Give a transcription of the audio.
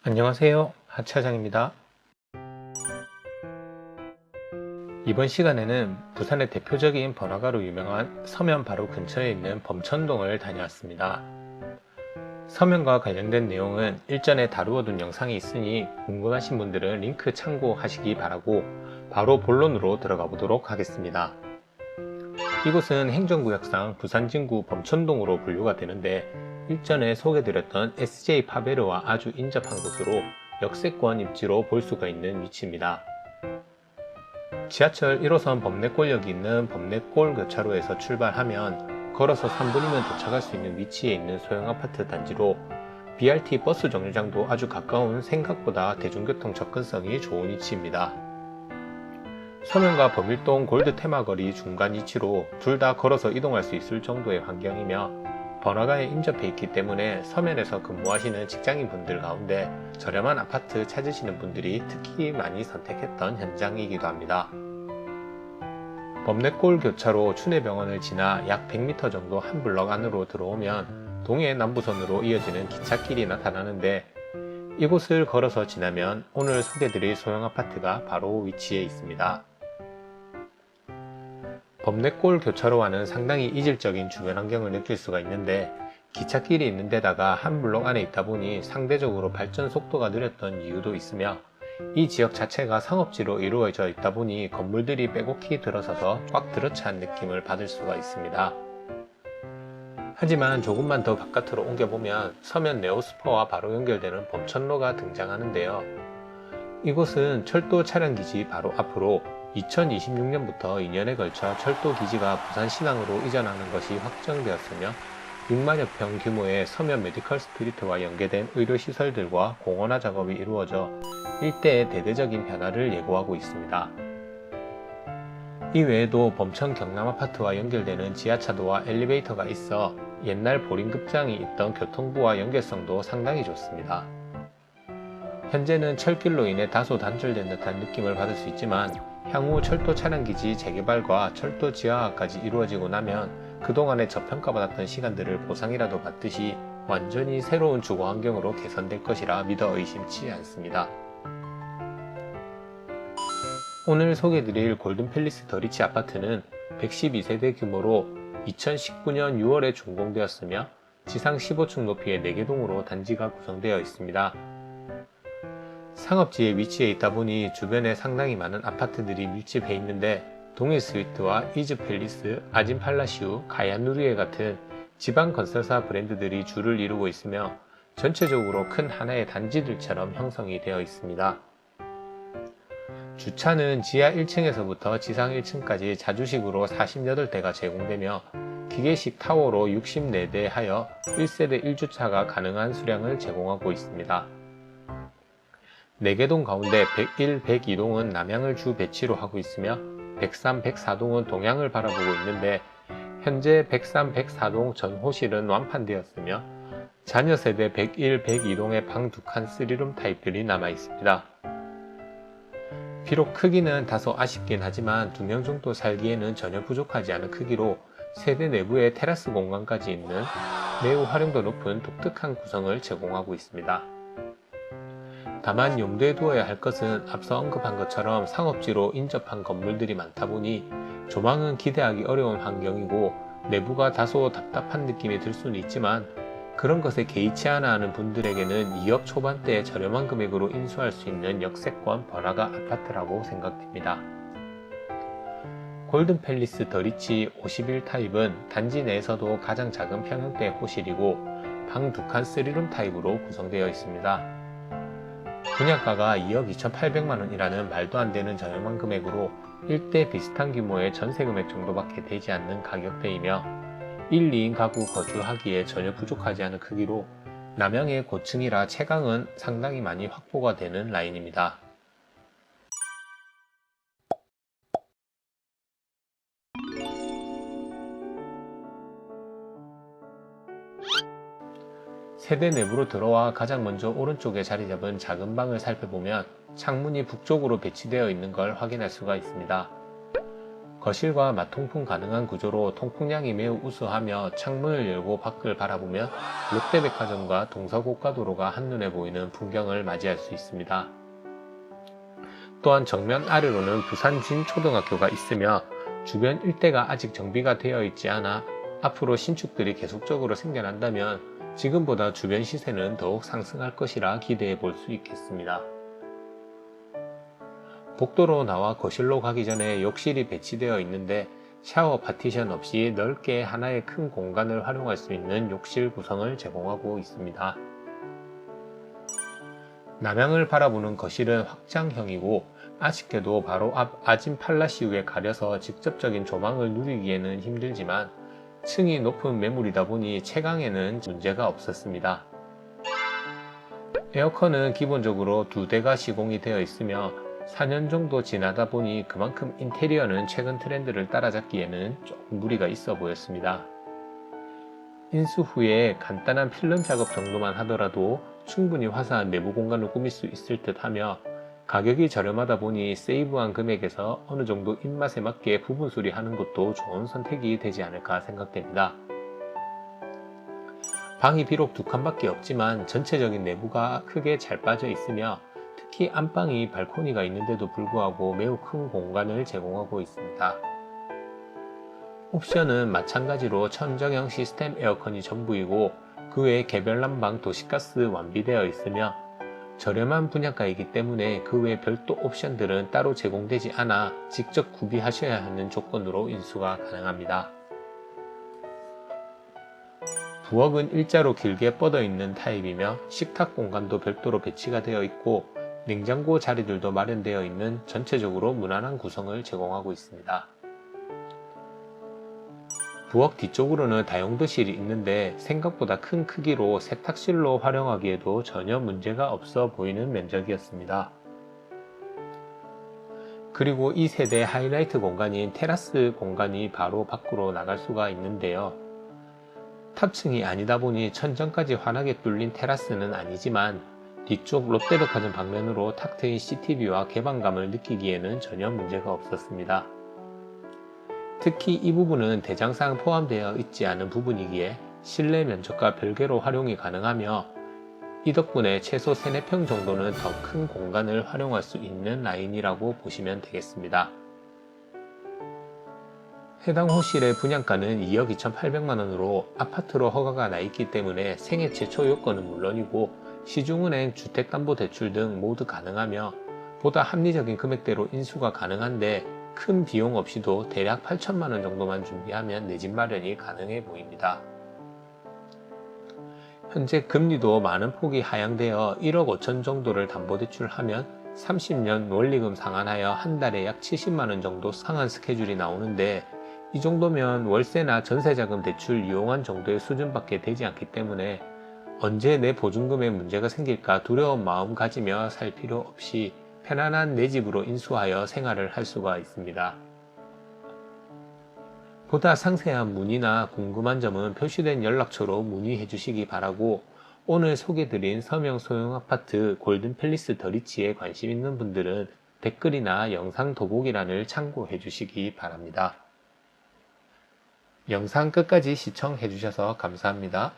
안녕하세요, 하차장입니다. 이번 시간에는 부산의 대표적인 번화가로 유명한 서면 바로 근처에 있는 범천동을 다녀왔습니다. 서면과 관련된 내용은 일전에 다루어둔 영상이 있으니 궁금하신 분들은 링크 참고하시기 바라고 바로 본론으로 들어가 보도록 하겠습니다. 이곳은 행정구역상 부산 진구 범천동으로 분류가 되는데 일전에 소개드렸던 SJ 파베르와 아주 인접한 곳으로 역세권 입지로 볼 수가 있는 위치입니다. 지하철 1호선 범내골역이 있는 범내골 교차로에서 출발하면 걸어서 3분이면 도착할 수 있는 위치에 있는 소형 아파트 단지로 BRT 버스 정류장도 아주 가까운 생각보다 대중교통 접근성이 좋은 위치입니다. 서면과 범일동 골드 테마거리 중간 위치로 둘 다 걸어서 이동할 수 있을 정도의 환경이며 번화가에 인접해 있기 때문에 서면에서 근무하시는 직장인분들 가운데 저렴한 아파트 찾으시는 분들이 특히 많이 선택했던 현장이기도 합니다. 범내골 교차로 춘혜병원을 지나 약 100m 정도 한 블럭 안으로 들어오면 동해 남부선으로 이어지는 기찻길이 나타나는데 이곳을 걸어서 지나면 오늘 소개드릴 소형 아파트가 바로 위치해 있습니다. 범내골 교차로와는 상당히 이질적인 주변 환경을 느낄 수가 있는데 기찻길이 있는 데다가 한 블록 안에 있다 보니 상대적으로 발전 속도가 느렸던 이유도 있으며 이 지역 자체가 상업지로 이루어져 있다 보니 건물들이 빼곡히 들어서서 꽉 들어찬 느낌을 받을 수가 있습니다. 하지만 조금만 더 바깥으로 옮겨보면 서면 네오스퍼와 바로 연결되는 범천로가 등장하는데요. 이곳은 철도 차량기지 바로 앞으로 2026년부터 2년에 걸쳐 철도 기지가 부산시당으로 이전하는 것이 확정되었으며 6만여 평 규모의 서면 메디컬 스트리트와 연계된 의료시설들과 공원화 작업이 이루어져 일대의 대대적인 변화를 예고하고 있습니다. 이 외에도 범천 경남아파트와 연결되는 지하차도와 엘리베이터가 있어 옛날 보림급장이 있던 교통부와 연결성도 상당히 좋습니다. 현재는 철길로 인해 다소 단절된 듯한 느낌을 받을 수 있지만 향후 철도 차량기지 재개발과 철도 지하화까지 이루어지고 나면 그동안에 저평가받았던 시간들을 보상이라도 받듯이 완전히 새로운 주거환경으로 개선될 것이라 믿어 의심치 않습니다. 오늘 소개드릴 골든팰리스 더리치 아파트는 112세대 규모로 2019년 6월에 준공되었으며 지상 15층 높이의 4개 동으로 단지가 구성되어 있습니다. 상업지에 위치해 있다 보니 주변에 상당히 많은 아파트들이 밀집해 있는데 동일스위트와 이즈팰리스, 아진팔라시우, 가야누리에 같은 지방 건설사 브랜드들이 줄을 이루고 있으며 전체적으로 큰 하나의 단지들처럼 형성이 되어 있습니다. 주차는 지하 1층에서부터 지상 1층까지 자주식으로 48대가 제공되며 기계식 타워로 64대 하여 1세대 1주차가 가능한 수량을 제공하고 있습니다. 4개 동 가운데 101, 102동은 남향을 주 배치로 하고 있으며 103, 104동은 동향을 바라보고 있는데 현재 103, 104동 전호실은 완판되었으며 자녀 세대 101, 102동의 방 2칸 3룸 타입들이 남아 있습니다. 비록 크기는 다소 아쉽긴 하지만 2명 정도 살기에는 전혀 부족하지 않은 크기로 세대 내부에 테라스 공간까지 있는 매우 활용도 높은 독특한 구성을 제공하고 있습니다. 다만 염두에 두어야 할 것은 앞서 언급한 것처럼 상업지로 인접한 건물들이 많다 보니 조망은 기대하기 어려운 환경이고 내부가 다소 답답한 느낌이 들 수는 있지만 그런 것에 개의치 않아 하는 분들에게는 2억 초반대의 저렴한 금액으로 인수할 수 있는 역세권 번화가 아파트라고 생각됩니다. 골든팰리스 더리치 51 타입은 단지 내에서도 가장 작은 평형대 호실이고 방 2칸 3룸 타입으로 구성되어 있습니다. 분양가가 2억 2,800만원이라는 말도 안 되는 저렴한 금액으로 일대 비슷한 규모의 전세 금액 정도밖에 되지 않는 가격대이며 1, 2인 가구 거주하기에 전혀 부족하지 않은 크기로 남향의 고층이라 채광은 상당히 많이 확보가 되는 라인입니다. 세대 내부로 들어와 가장 먼저 오른쪽에 자리 잡은 작은 방을 살펴보면 창문이 북쪽으로 배치되어 있는 걸 확인할 수가 있습니다. 거실과 맞통풍 가능한 구조로 통풍량이 매우 우수하며 창문을 열고 밖을 바라보면 롯데백화점과 동서고가도로가 한눈에 보이는 풍경을 맞이할 수 있습니다. 또한 정면 아래로는 부산 진초등학교가 있으며 주변 일대가 아직 정비가 되어 있지 않아 앞으로 신축들이 계속적으로 생겨난다면 지금보다 주변 시세는 더욱 상승할 것이라 기대해 볼 수 있겠습니다. 복도로 나와 거실로 가기 전에 욕실이 배치되어 있는데 샤워 파티션 없이 넓게 하나의 큰 공간을 활용할 수 있는 욕실 구성을 제공하고 있습니다. 남향을 바라보는 거실은 확장형이고 아쉽게도 바로 앞 아진 팔라시우에 가려서 직접적인 조망을 누리기에는 힘들지만 층이 높은 매물이다 보니 채광에는 문제가 없었습니다. 에어컨은 기본적으로 2대가 시공이 되어 있으며 4년 정도 지나다 보니 그만큼 인테리어는 최근 트렌드를 따라잡기에는 조금 무리가 있어 보였습니다. 인수 후에 간단한 필름 작업 정도만 하더라도 충분히 화사한 내부 공간을 꾸밀 수 있을 듯 하며 가격이 저렴하다 보니 세이브한 금액에서 어느 정도 입맛에 맞게 부분 수리하는 것도 좋은 선택이 되지 않을까 생각됩니다. 방이 비록 2칸밖에 없지만 전체적인 내부가 크게 잘 빠져 있으며 특히 안방이 발코니가 있는데도 불구하고 매우 큰 공간을 제공하고 있습니다. 옵션은 마찬가지로 천정형 시스템 에어컨이 전부이고 그 외에 개별 난방 도시가스 완비되어 있으며 저렴한 분양가이기 때문에 그 외 별도 옵션들은 따로 제공되지 않아 직접 구비하셔야 하는 조건으로 인수가 가능합니다. 부엌은 일자로 길게 뻗어 있는 타입이며 식탁 공간도 별도로 배치가 되어 있고 냉장고 자리들도 마련되어 있는 전체적으로 무난한 구성을 제공하고 있습니다. 부엌 뒤쪽으로는 다용도실이 있는데 생각보다 큰 크기로 세탁실로 활용하기에도 전혀 문제가 없어 보이는 면적이었습니다. 그리고 이 세대의 하이라이트 공간인 테라스 공간이 바로 밖으로 나갈 수가 있는데요. 탑층이 아니다 보니 천정까지 환하게 뚫린 테라스는 아니지만 뒤쪽 롯데백화점 방면으로 탁 트인 시티뷰와 개방감을 느끼기에는 전혀 문제가 없었습니다. 특히 이 부분은 대장상 포함되어 있지 않은 부분이기에 실내 면적과 별개로 활용이 가능하며 이 덕분에 최소 3-4평 정도는 더 큰 공간을 활용할 수 있는 라인이라고 보시면 되겠습니다. 해당 호실의 분양가는 2억 2,800만원으로 아파트로 허가가 나 있기 때문에 생애 최초 요건은 물론이고 시중은행 주택담보대출 등 모두 가능하며 보다 합리적인 금액대로 인수가 가능한데 큰 비용 없이도 대략 8천만원 정도만 준비하면 내 집 마련이 가능해 보입니다. 현재 금리도 많은 폭이 하향되어 1억 5천 정도를 담보대출하면 30년 원리금 상환하여 한 달에 약 70만원 정도 상환 스케줄이 나오는데 이 정도면 월세나 전세자금 대출 이용한 정도의 수준밖에 되지 않기 때문에 언제 내 보증금에 문제가 생길까 두려운 마음 가지며 살 필요 없이 편안한 내 집으로 인수하여 생활을 할 수가 있습니다. 보다 상세한 문의나 궁금한 점은 표시된 연락처로 문의해 주시기 바라고 오늘 소개드린 서명 소형 아파트 골든팰리스 더리치에 관심 있는 분들은 댓글이나 영상 더보기란을 참고해 주시기 바랍니다. 영상 끝까지 시청해 주셔서 감사합니다.